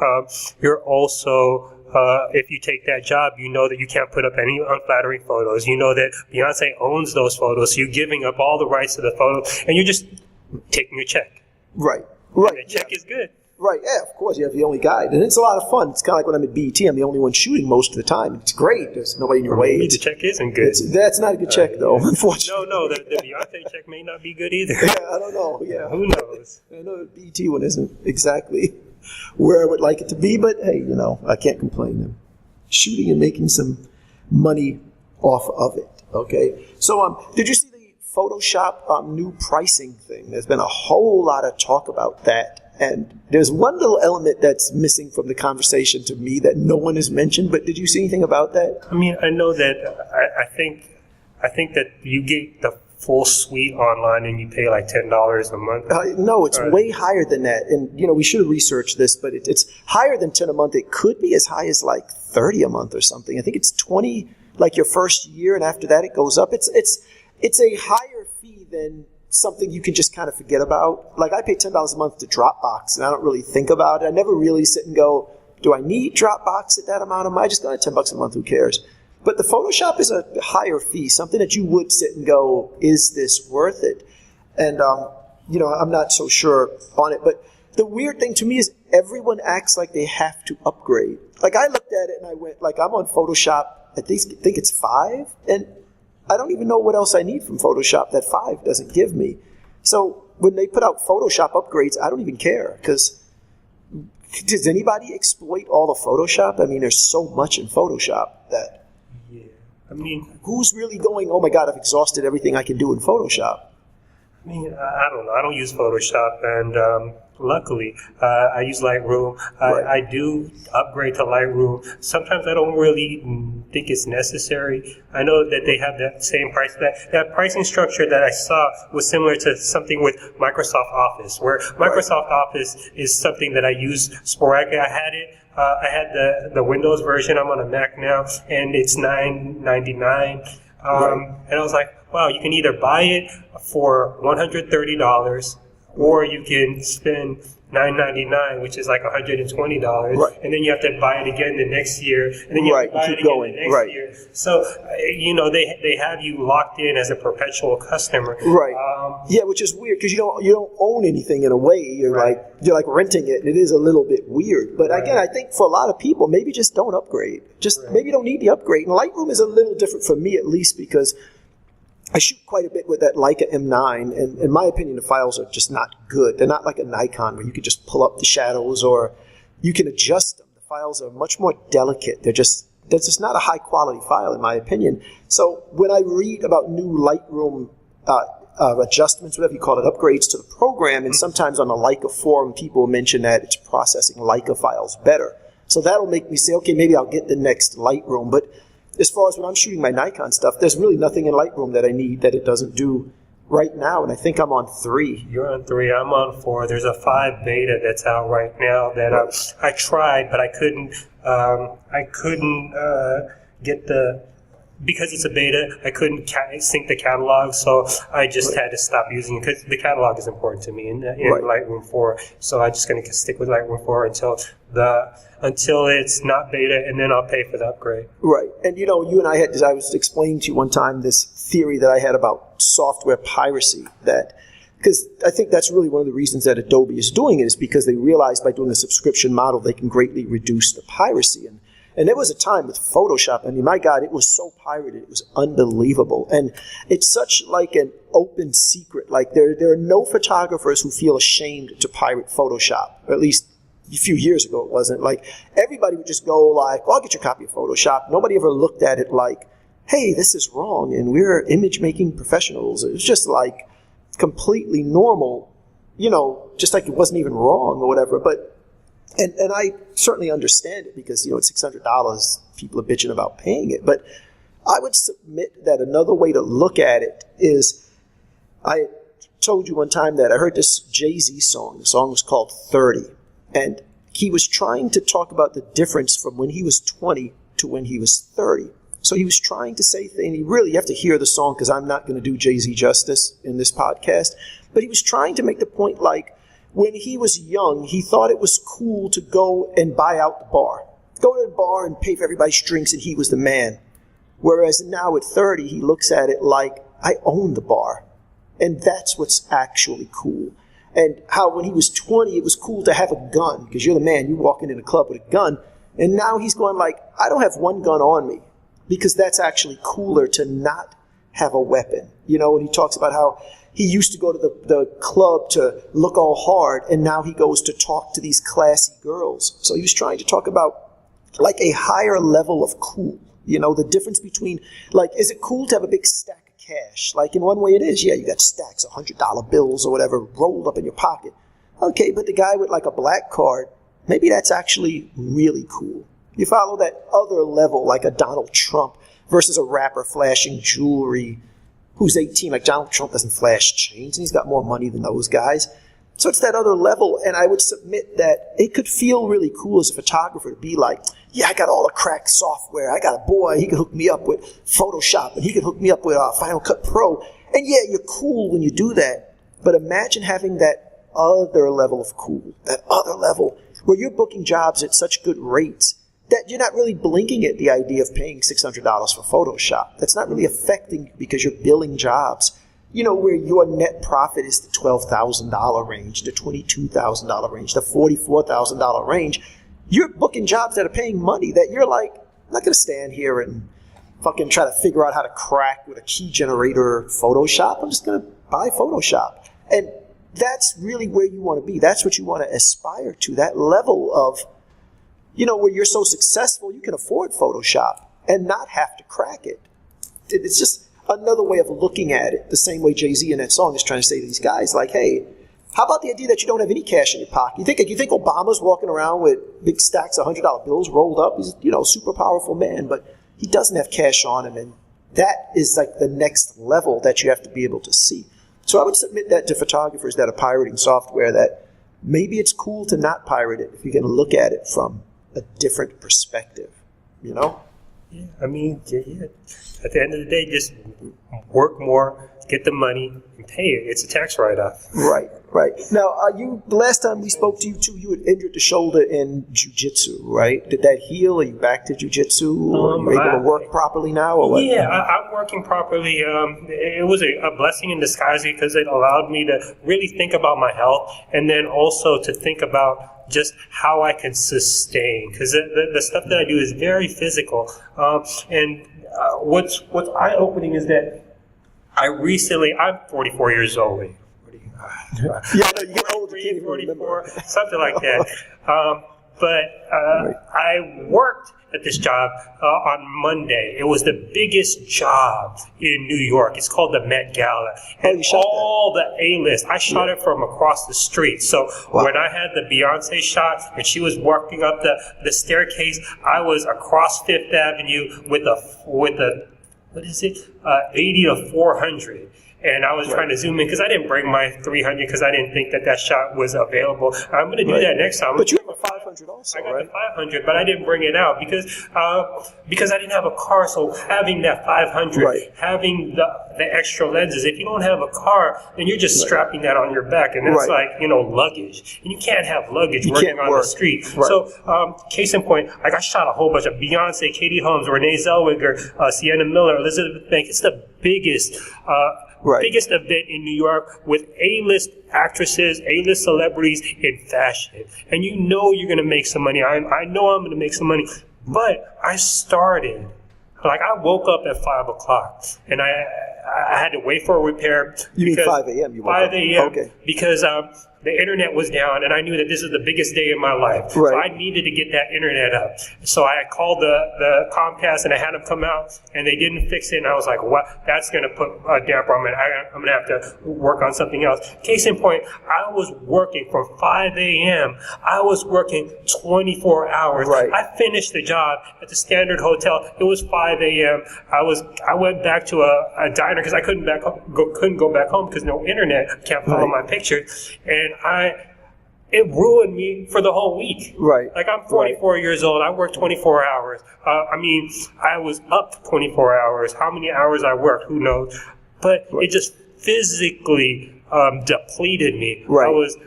if you take that job, you know that you can't put up any unflattering photos. You know that Beyonce owns those photos, so you're giving up all the rights to the photo, and you're just taking a check. Right. And the check is good. Right, yeah, of course, you're the only guide. And it's a lot of fun. It's kind of like when I'm at BET, I'm the only one shooting most of the time. It's great. There's nobody in your way. The check isn't good. That's not a good check, though, unfortunately. No, the Beyonce check may not be good either. Yeah, I don't know, yeah. Who knows? I know the BET one isn't exactly. where I would like it to be, but hey, I can't complain. I'm shooting and making some money off of it. Okay. So, did you see the Photoshop new pricing thing? There's been a whole lot of talk about that. And there's one little element that's missing from the conversation to me that no one has mentioned, but did you see anything about that? I mean, I know that I think that you get the full suite online and you pay like $10 a month. No, it's way higher than that. And, we should have researched this, but it's higher than 10 a month. It could be as high as like 30 a month or something. I think it's 20 like your first year, and after that it goes up. It's a higher fee than something you can just kind of forget about. Like I pay $10 a month to Dropbox, and I don't really think about it. I never really sit and go, do I need Dropbox at that amount of money? I just got $10 a month, who cares? But the Photoshop is a higher fee, something that you would sit and go, is this worth it? And, I'm not so sure on it. But the weird thing to me is everyone acts like they have to upgrade. Like I looked at it and I went, like I'm on Photoshop, I think it's 5, and I don't even know what else I need from Photoshop that 5 doesn't give me. So when they put out Photoshop upgrades, I don't even care, because does anybody exploit all of Photoshop? I mean, there's so much in Photoshop that, yeah. I mean, who's really going, oh my God, I've exhausted everything I can do in Photoshop? I mean, I don't know. I don't use Photoshop, and luckily, I use Lightroom. Right. I do upgrade to Lightroom. Sometimes I don't really think it's necessary. I know that they have that same price. That pricing structure that I saw was similar to something with Microsoft Office, where Microsoft Office is something that I use sporadically. I had the Windows version. I'm on a Mac now, and it's $9.99. And I was like, wow, you can either buy it for $130 or you can spend $9.99, which is like $120, right. And then you have to buy it again the next year, and then you have to buy it again the next year. So, they have you locked in as a perpetual customer. Right. Which is weird because you don't own anything in a way. You're like renting it. It is a little bit weird. But again, I think for a lot of people, maybe just don't upgrade. Maybe you don't need the upgrade. And Lightroom is a little different for me, at least, because I shoot quite a bit with that Leica M9, and in my opinion, the files are just not good. They're not like a Nikon where you can just pull up the shadows or you can adjust them. The files are much more delicate. They're just not a high quality file, in my opinion. So when I read about new Lightroom adjustments, whatever you call it, upgrades to the program, and sometimes on the Leica forum, people mention that it's processing Leica files better. So that'll make me say, okay, maybe I'll get the next Lightroom. But as far as when I'm shooting my Nikon stuff, there's really nothing in Lightroom that I need that it doesn't do right now, and I think I'm on 3. You're on 3. I'm on 4. There's a 5 beta that's out right now that I tried, but I couldn't get the. Because it's a beta, I couldn't sync the catalog, so I just had to stop using it because the catalog is important to me in Lightroom 4. So I'm just going to stick with Lightroom 4 until it's not beta, and then I'll pay for the upgrade. Right. And you and I was explaining to you one time this theory that I had about software piracy, because I think that's really one of the reasons that Adobe is doing it, is because they realize by doing a subscription model, they can greatly reduce the piracy. And there was a time with Photoshop, I mean, my God, it was so pirated, it was unbelievable. And it's such like an open secret. Like there are no photographers who feel ashamed to pirate Photoshop, or at least a few years ago it wasn't. Like everybody would just go like, well, I'll get your copy of Photoshop. Nobody ever looked at it like, hey, this is wrong, and we're image making professionals. It was just like completely normal, just like it wasn't even wrong or whatever. But And I certainly understand it because, it's $600. People are bitching about paying it. But I would submit that another way to look at it is, I told you one time that I heard this Jay-Z song. The song was called 30. And he was trying to talk about the difference from when he was 20 to when he was 30. So he was trying to say things, and you have to hear the song because I'm not going to do Jay-Z justice in this podcast. But he was trying to make the point like, when he was young, he thought it was cool to go and buy out the bar. Go to the bar and pay for everybody's drinks, and he was the man. Whereas now at 30, he looks at it like, I own the bar. And that's what's actually cool. And how when he was 20, it was cool to have a gun, because you're the man. You walk into the club with a gun. And now he's going like, I don't have one gun on me, because that's actually cooler to not have a weapon. And he talks about how he used to go to the club to look all hard, and now he goes to talk to these classy girls. So he was trying to talk about like a higher level of cool. You know, the difference between, like, is it cool to have a big stack of cash? Like, in one way it is. Yeah, you got stacks of $100 bills or whatever rolled up in your pocket. Okay, but the guy with like a black card, maybe that's actually really cool. You follow that other level, like a Donald Trump versus a rapper flashing jewelry who's 18. Like, Donald Trump doesn't flash chains, and he's got more money than those guys. So it's that other level, and I would submit that it could feel really cool as a photographer to be like, yeah, I got all the crack software. I got a boy, he can hook me up with Photoshop, and he can hook me up with Final Cut Pro. And yeah, you're cool when you do that, but imagine having that other level of cool, that other level where you're booking jobs at such good rates that you're not really blinking at the idea of paying $600 for Photoshop. That's not really affecting you because you're billing jobs, you know, where your net profit is the $12,000 range, the $22,000 range, the $44,000 range. You're booking jobs that are paying money that you're like, I'm not going to stand here and fucking try to figure out how to crack with a key generator Photoshop. I'm just going to buy Photoshop. And that's really where you want to be. That's what you want to aspire to, that level of, you know, where you're so successful you can afford Photoshop and not have to crack it. It's just another way of looking at it, the same way Jay-Z in that song is trying to say to these guys, like, hey, how about the idea that you don't have any cash in your pocket? You think Obama's walking around with big stacks of $100 bills rolled up? He's, you know, super powerful man, but he doesn't have cash on him, and that is like the next level that you have to be able to see. So I would submit that to photographers that are pirating software, that maybe it's cool to not pirate it if you're going to look at it from a different perspective, you know? Yeah, I mean, yeah. At the end of the day, just work more, get the money, and pay it. It's a tax write-off. Right. Now, the last time we spoke to you, too, you had injured the shoulder in jiu-jitsu, right? Did that heal? Are you back to jiu-jitsu? Are you able to work properly now? Or what? Yeah, I'm working properly. It was a blessing in disguise because it allowed me to really think about my health, and then also to think about just how I can sustain, because the stuff that I do is very physical. And what's eye-opening is that I'm 44 years old. Yeah, no, you get old, you can't even 44, something like that. But I worked at this job on Monday. It was the biggest job in New York. It's called the Met Gala. And all the A-list, I shot it from across the street. So when I had the Beyonce shot and she was walking up the staircase, I was across Fifth Avenue with the what is it, 80 to 400. And I was trying to zoom in because I didn't bring my 300 because I didn't think that shot was available. I'm going to do that next time. But you have a 500 also, I got the 500, but I didn't bring it out because I didn't have a car. So having that 500, having the extra lenses, if you don't have a car, then you're just strapping that on your back. And that's like, you know, luggage. And you can't have luggage working on the street. So case in point, I got shot a whole bunch of Beyonce, Katie Holmes, Renee Zellweger, Sienna Miller, Elizabeth Banks. It's the biggest biggest event in New York with A-list actresses, A-list celebrities in fashion. And you know you're going to make some money. I know I'm going to make some money. But I started, like I woke up at 5 o'clock and I had to wait for a repair. You mean 5 a.m.? 5 a.m. Okay. Because the internet was down and I knew that this is the biggest day in my life. So I needed to get that internet up. So I called the Comcast and I had them come out and they didn't fix it. And I was like, what? That's going to put a damper on it. I'm going to have to work on something else. Case in point, I was working from 5 a.m. I was working 24 hours. I finished the job at the Standard Hotel. It was 5 a.m. I went back to a diner because I couldn't go back home because no internet. I can't follow my picture. And it ruined me for the whole week. Like I'm 44 years old. I work 24 hours. I was up 24 hours. How many hours I worked, who knows? But it just physically depleted me. I was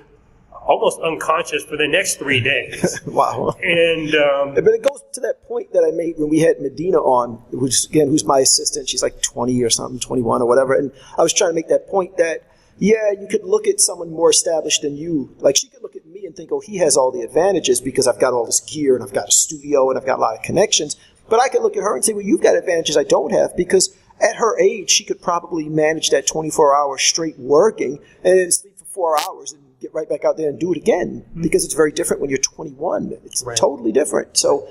almost unconscious for the next 3 days. And but it goes to that point that I made when we had Medina on, who's my assistant. She's like 20 or something, 21 or whatever. And I was trying to make that point that you could look at someone more established than you. Like she could look at me and think, oh, he has all the advantages because I've got all this gear and I've got a studio and I've got a lot of connections. But I could look at her and say, well, you've got advantages I don't have because at her age, she could probably manage that 24 hours straight working and then sleep for 4 hours and get right back out there and do it again, because it's very different when you're 21. It's totally different. So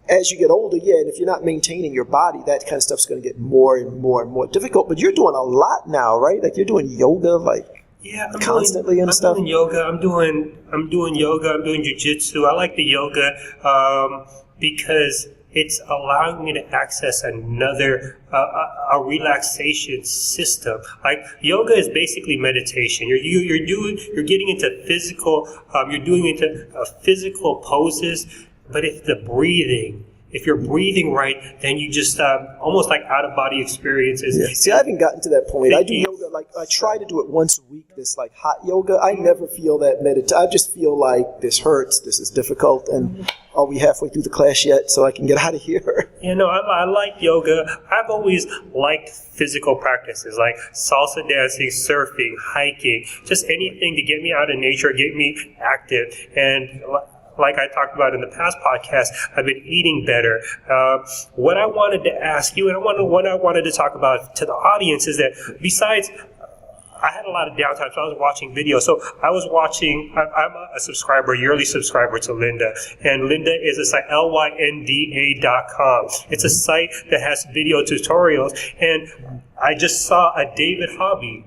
as you get older, and if you're not maintaining your body, that kind of stuff's going to get more and more and more difficult. But you're doing a lot now, right? Like you're doing yoga, like constantly and stuff. I'm doing yoga. I'm doing yoga. I'm doing jujitsu. I like the yoga because it's allowing me to access another a relaxation system. Like yoga is basically meditation. You're getting into physical. You're doing into physical poses. But if you're breathing right, then you just almost like out of body experiences. Yeah. See, I haven't gotten to that point. I do yoga, like I try to do it once a week. This like hot yoga. I never feel that I just feel like this hurts. This is difficult, and are we halfway through the class yet? So I can get out of here. I like yoga. I've always liked physical practices like salsa dancing, surfing, hiking, just anything to get me out of nature, get me active. And like I talked about in the past podcast, I've been eating better. What I wanted to ask you, and what I wanted to talk about to the audience is that besides, I had a lot of downtime, so I was watching videos. So I was watching, I'm a subscriber, yearly subscriber to Lynda. And Lynda is a site, lynda.com. It's a site that has video tutorials. And I just saw a David Hobby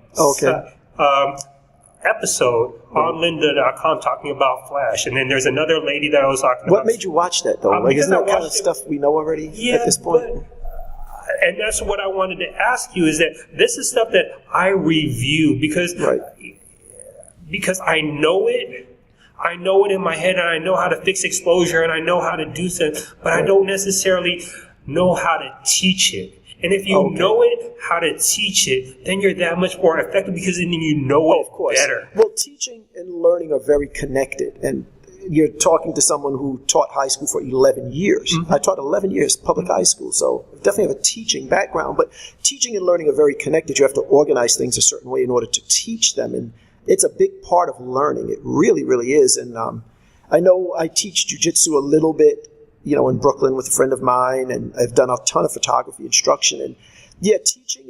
episode on lynda.com talking about Flash. And then there's another lady that I was talking about. What made you watch that, though? Like, isn't that kind of stuff we know already at this point? And that's what I wanted to ask you, is that this is stuff that I review because I know it. I know it in my head, and I know how to fix exposure, and I know how to do things, but I don't necessarily know how to teach it. And if you know it, how to teach it, then you're that much more effective because then you know it better. Well, teaching and learning are very connected. And you're talking to someone who taught high school for 11 years. I taught 11 years public high school, so I definitely have a teaching background. But teaching and learning are very connected. You have to organize things a certain way in order to teach them. And it's a big part of learning. It really, really is. And I know I teach jiu-jitsu a little bit, in Brooklyn with a friend of mine, and I've done a ton of photography instruction. And teaching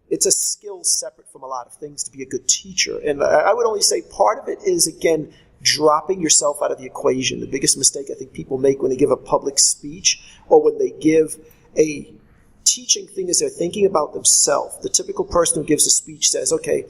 it's a skill separate from a lot of things to be a good teacher. And I would only say part of it is, again, dropping yourself out of the equation. The biggest mistake I think people make when they give a public speech or when they give a teaching thing is they're thinking about themselves. The typical person who gives a speech says, okay,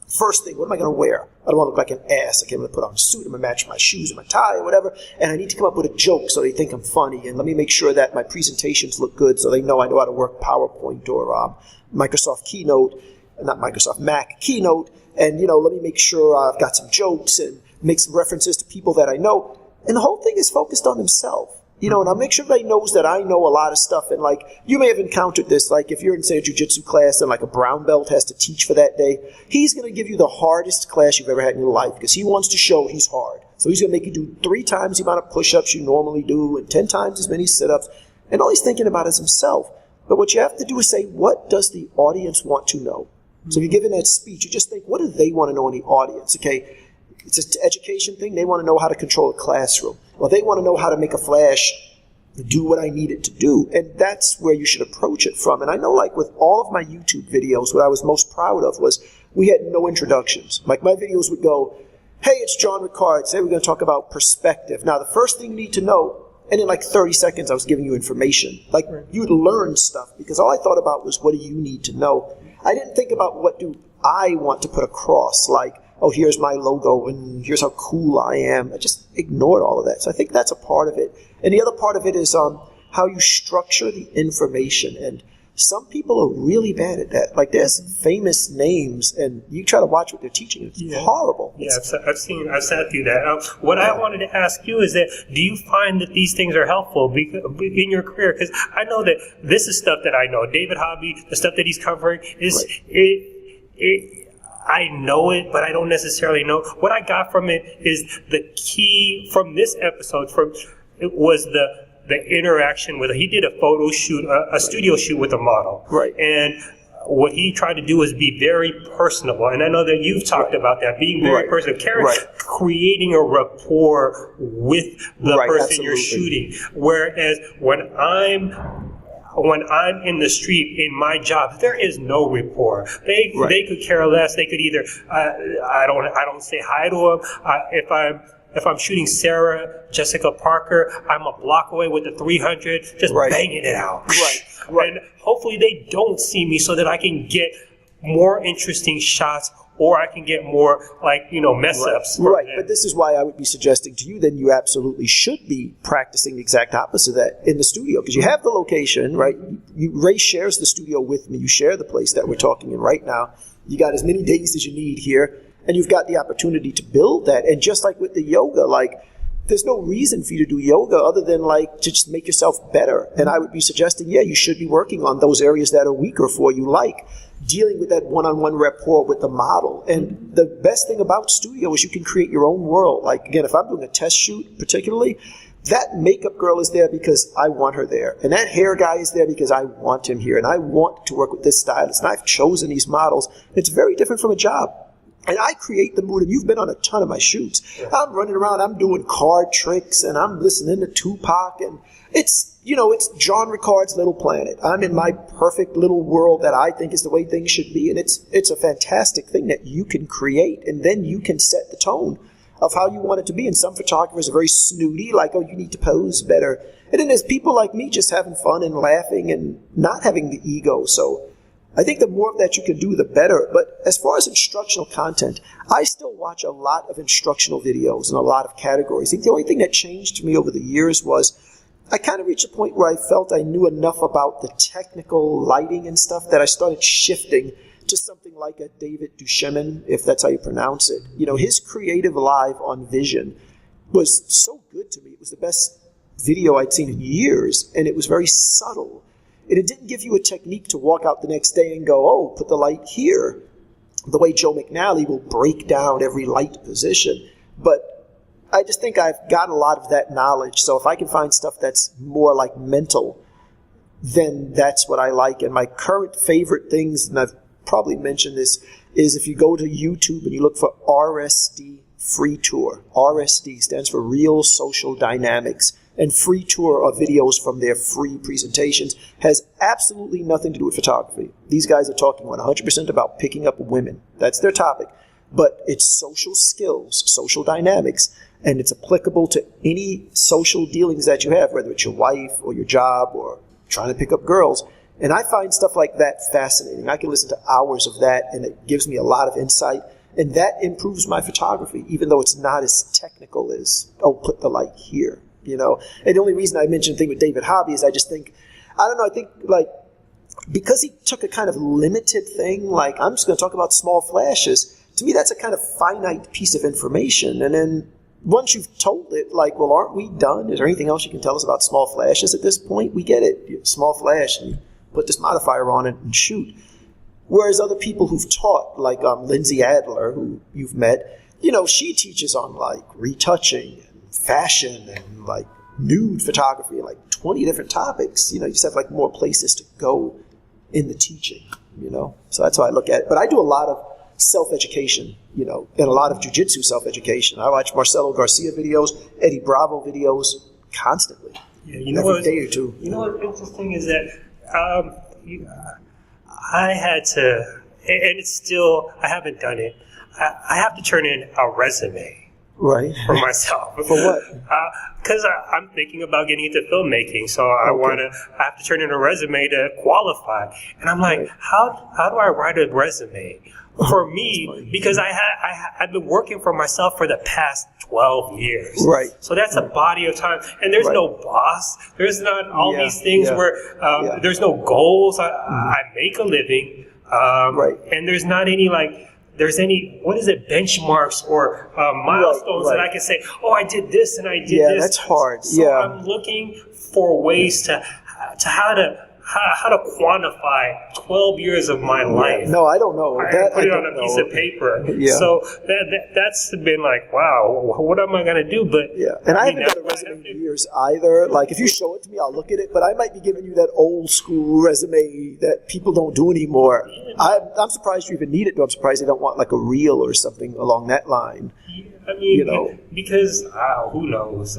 first thing, what am I going to wear? I don't want to look like an ass. Okay, I'm going to put on a suit. I'm going to match my shoes and my tie or whatever. And I need to come up with a joke so they think I'm funny. And let me make sure that my presentations look good so they know I know how to work PowerPoint or Microsoft Keynote, not Microsoft, Mac Keynote. And, let me make sure I've got some jokes and make some references to people that I know. And the whole thing is focused on himself. And I'll make sure everybody knows that I know a lot of stuff. And, you may have encountered this, if you're in, say, a jiu-jitsu class and, a brown belt has to teach for that day, he's going to give you the hardest class you've ever had in your life because he wants to show he's hard. So he's going to make you do 3 times the amount of push-ups you normally do and 10 times as many sit-ups. And all he's thinking about is himself. But what you have to do is say, what does the audience want to know? So if you're giving that speech, you just think, what do they want to know in the audience? Okay, it's an education thing. They want to know how to control a classroom. Well, they want to know how to make a flash do what I need it to do. And that's where you should approach it from. And I know, with all of my YouTube videos, what I was most proud of was we had no introductions. My videos would go, hey, it's John Ricard. Today we're going to talk about perspective. Now, the first thing you need to know, and in 30 seconds I was giving you information. You'd learn stuff because all I thought about was what do you need to know. I didn't think about what do I want to put across, oh, here's my logo and here's how cool I am. I just ignored all of that. So I think that's a part of it. And the other part of it is how you structure the information. And some people are really bad at that. There's famous names, and you try to watch what they're teaching. It's horrible. Yeah, I've sat through that. What I wanted to ask you is that do you find that these things are helpful in your career? Because I know that this is stuff that I know. David Hobby, the stuff that he's covering is I know it, but I don't necessarily know. What I got from it is the key from this episode. It was the interaction with. He did a photo shoot, a studio shoot with a model, right? And what he tried to do was be very personable. And I know that you've talked about that, being very personable, creating a rapport with the person you're shooting. Whereas when when I'm in the street in my job, there is no rapport. They could care less. They could either I don't say hi to them. If I'm shooting Sarah Jessica Parker, I'm a block away with the 300, just banging it out. Right. And hopefully they don't see me so that I can get more interesting shots, or I can get more, mess ups. Right, but this is why I would be suggesting to you then you absolutely should be practicing the exact opposite of that in the studio, because you have the location, right? Ray shares the studio with me. You share the place that we're talking in right now. You got as many days as you need here, and you've got the opportunity to build that. And just like with the yoga, there's no reason for you to do yoga other than to just make yourself better. And I would be suggesting, you should be working on those areas that are weaker for you, like dealing with that one-on-one rapport with the model. And the best thing about studio is you can create your own world. Again, if I'm doing a test shoot particularly, that makeup girl is there because I want her there. And that hair guy is there because I want him here. And I want to work with this stylist. And I've chosen these models. It's very different from a job. And I create the mood, and you've been on a ton of my shoots. Yeah. I'm running around, I'm doing card tricks, and I'm listening to Tupac, and it's John Ricard's Little Planet. I'm in my perfect little world that I think is the way things should be, and it's a fantastic thing that you can create, and then you can set the tone of how you want it to be. And some photographers are very snooty, you need to pose better. And then there's people like me just having fun and laughing and not having the ego. So I think the more of that you can do, the better. But as far as instructional content, I still watch a lot of instructional videos in a lot of categories. I think the only thing that changed to me over the years was I kind of reached a point where I felt I knew enough about the technical lighting and stuff that I started shifting to something like a David Duchemin, if that's how you pronounce it. His Creative Live on Vision was so good to me. It was the best video I'd seen in years, and it was very subtle. And it didn't give you a technique to walk out the next day and go, put the light here, the way Joe McNally will break down every light position. But I just think I've got a lot of that knowledge. So if I can find stuff that's more mental, then that's what I like. And my current favorite things, and I've probably mentioned this, is if you go to YouTube and you look for RSD Free Tour. RSD stands for Real Social Dynamics. And Free Tour are videos from their free presentations. Has absolutely nothing to do with photography. These guys are talking 100% about picking up women. That's their topic. But it's social skills, social dynamics, and it's applicable to any social dealings that you have, whether it's your wife or your job or trying to pick up girls. And I find stuff like that fascinating. I can listen to hours of that, and it gives me a lot of insight. And that improves my photography, even though it's not as technical as, put the light here. And the only reason I mentioned the thing with David Hobby is I just think, because he took a kind of limited thing, I'm just going to talk about small flashes, to me that's a kind of finite piece of information. And then once you've told it, aren't we done? Is there anything else you can tell us about small flashes at this point? We get it. Small flash, and you put this modifier on it and shoot. Whereas other people who've taught, Lindsay Adler, who you've met, she teaches on retouching, fashion, and nude photography, 20 different topics. You just have more places to go in the teaching, So that's how I look at it. But I do a lot of self-education, and a lot of jiu-jitsu self-education. I watch Marcelo Garcia videos, Eddie Bravo videos constantly. Yeah, every day or two. What's interesting is that I had to, and it's still, I haven't done it. I have to turn in a resume. Right. For myself. For what? Because I'm thinking about getting into filmmaking, so I have to turn in a resume to qualify. And I'm like, how do I write a resume? For me, because I've been working for myself for the past 12 years. Right. So that's a body of time. And there's no boss. There's not all these things where there's no goals. I make a living. And there's not any benchmarks or milestones that I can say, I did this and I did this. Yeah, that's hard. So I'm looking for ways to how to quantify 12 years of my life. No, I don't know. I put it on a piece of paper. Yeah. So that's been wow, what am I going to do? But and I haven't done a resume in years either. If you show it to me, I'll look at it. But I might be giving you that old school resume that people don't do anymore. I'm surprised you even need it. I'm surprised they don't want a reel or something along that line. Because who knows?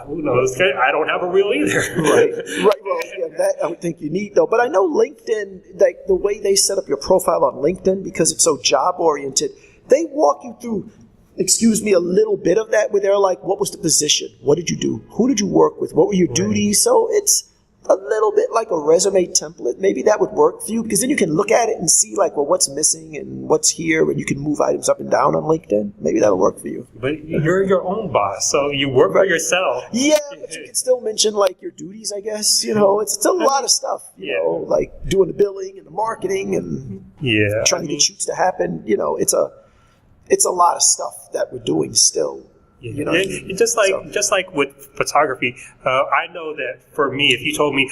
Who knows? I don't have a reel either. Right. Well, yeah, that I would think you need though. But I know LinkedIn, like the way they set up your profile on LinkedIn, because it's so job oriented, they walk you through, a little bit of that where they're like, what was the position? What did you do? Who did you work with? What were your duties? So it's a little bit like a resume template. Maybe that would work for you, because then you can look at it and see like, well, what's missing and what's here, and you can move items up and down on LinkedIn. Maybe that'll work for you. But you're your own boss, so you work for yourself. Yeah, but you can still mention like your duties, I guess. It's a lot of stuff. You know, like doing the billing and the marketing and trying to get shoots to happen. It's a lot of stuff that we're doing still. Just like with photography, I know that for me, if you told me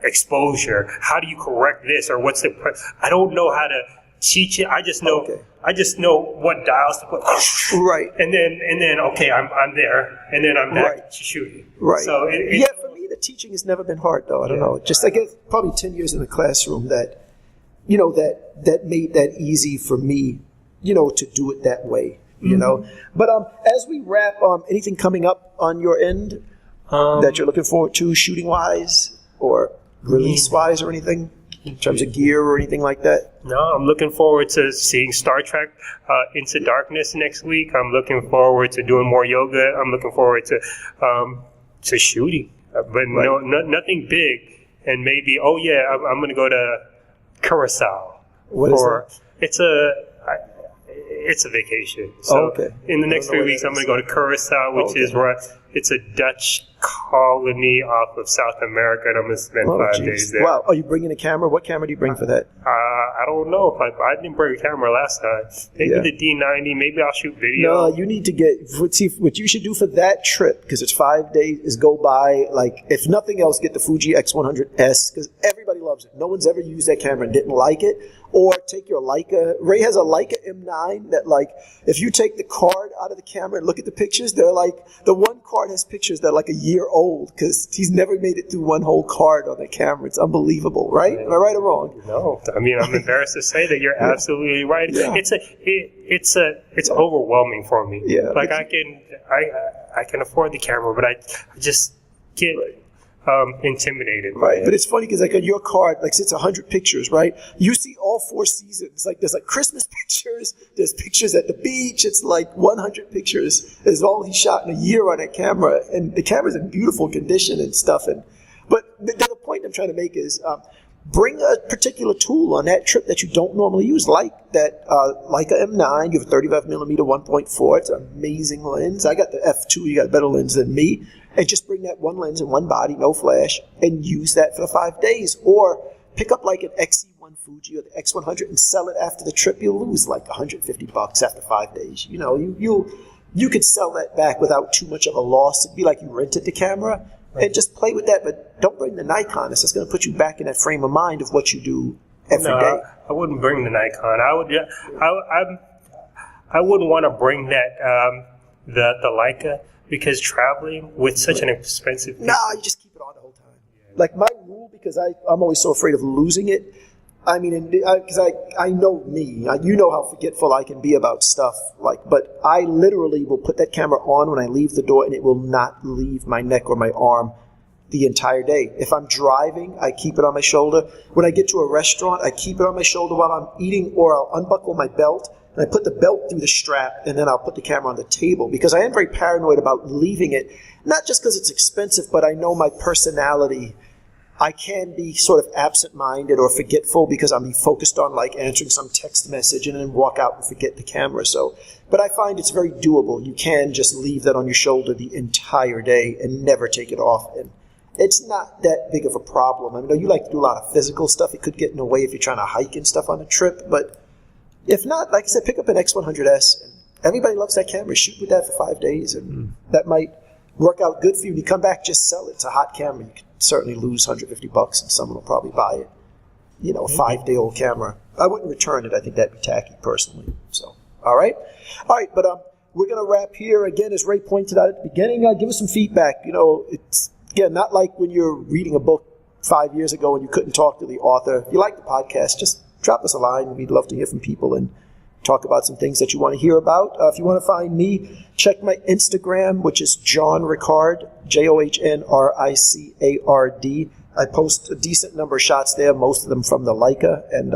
exposure, how do you correct this or what's the? I don't know how to teach it. I just know what dials to put. Right. And then okay, I'm there, and then I'm back to shooting. Right. So for me, the teaching has never been hard though. I don't know. Just like probably 10 years in the classroom that made that easy for me. To do it that way. But as we wrap, anything coming up on your end that you're looking forward to, shooting wise or release wise or anything in terms of gear or anything like that? No, I'm looking forward to seeing Star Trek Into Darkness next week. I'm looking forward to doing more yoga. I'm looking forward to shooting, but nothing big. And maybe I'm going to go to Curacao. What is that? It's a vacation. So in the next 3 weeks, I'm going to go to Curacao, which is where it's a Dutch colony off of South America, and I'm going to spend 5 days there. Wow. Are you bringing a camera? What camera do you bring for that? I don't know. If I didn't bring a camera last time. Maybe the D90. Maybe I'll shoot video. No, you need to see what you should do for that trip, because it's 5 days, is go buy, like, if nothing else, get the Fuji X100S, because everybody loves it. No one's ever used that camera and didn't like it. Or take your Leica. Ray has a Leica M9 that, like, if you take the card out of the camera and look at the pictures, they're like, the one card has pictures that are like a year old because he's never made it through one whole card on the camera. It's unbelievable, right? Am I right or wrong? No. I mean, I'm embarrassed to say that you're absolutely right. Yeah. It's overwhelming for me. Yeah. Like, I can afford the camera, but I just get intimidated by it. But it's funny because like on your card, like it's 100 pictures, right? You see all 4 seasons. Like there's like Christmas pictures, there's pictures at the beach. It's like 100 pictures is all he shot in a year on that camera, and the camera's in beautiful condition and stuff. But the point I'm trying to make is bring a particular tool on that trip that you don't normally use, like that Leica M9. You have a 35mm 1.4. It's an amazing lens. I got the f2. You got a better lens than me. And just bring that one lens and one body, no flash, and use that for the 5 days. Or pick up like an XE1 Fuji or the X100 and sell it after the trip. You'll lose like $150 after 5 days. You could sell that back without too much of a loss. It'd be like you rented the camera and just play with that. But don't bring the Nikon. It's just going to put you back in that frame of mind of what you do every day. I wouldn't bring the Nikon. I wouldn't want to bring that the Leica. Because traveling with such an expensive thing. No, you just keep it on the whole time. Like my rule, because I'm always so afraid of losing it. I mean, because I know me. You know how forgetful I can be about stuff. But I literally will put that camera on when I leave the door, and it will not leave my neck or my arm the entire day. If I'm driving, I keep it on my shoulder. When I get to a restaurant, I keep it on my shoulder while I'm eating, or I'll unbuckle my belt. And I put the belt through the strap, and then I'll put the camera on the table, because I am very paranoid about leaving it, not just because it's expensive, but I know my personality. I can be sort of absent-minded or forgetful because I'm focused on like answering some text message and then walk out and forget the camera. But I find it's very doable. You can just leave that on your shoulder the entire day and never take it off. And it's not that big of a problem. I mean, you like to do a lot of physical stuff. It could get in the way if you're trying to hike and stuff on a trip, but if not, like I said, pick up an X100S. And everybody loves that camera. Shoot with that for 5 days, and that might work out good for you. When you come back, just sell it. It's a hot camera. You can certainly lose $150, and someone will probably buy it. A 5-day-old camera. I wouldn't return it. I think that'd be tacky, personally. So, all right, but we're going to wrap here. Again, as Ray pointed out at the beginning, give us some feedback. It's, again, not like when you're reading a book 5 years ago and you couldn't talk to the author. If you like the podcast, just drop us a line. We'd love to hear from people and talk about some things that you want to hear about. If you want to find me, check my Instagram, which is John Ricard, JohnRicard. I post a decent number of shots there, most of them from the Leica, and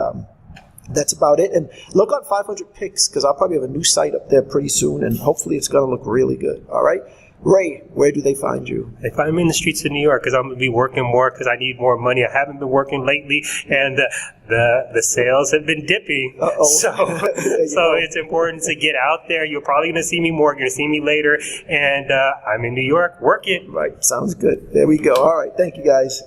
that's about it. And look on 500 Pics, because I'll probably have a new site up there pretty soon, and hopefully it's going to look really good. All right? Ray, where do they find you? They find me in the streets of New York because I'm going to be working more because I need more money. I haven't been working lately, and the sales have been dipping. Uh-oh. So it's important to get out there. You're probably going to see me more. You're going to see me later. And I'm in New York. Work it. Right. Sounds good. There we go. All right. Thank you, guys.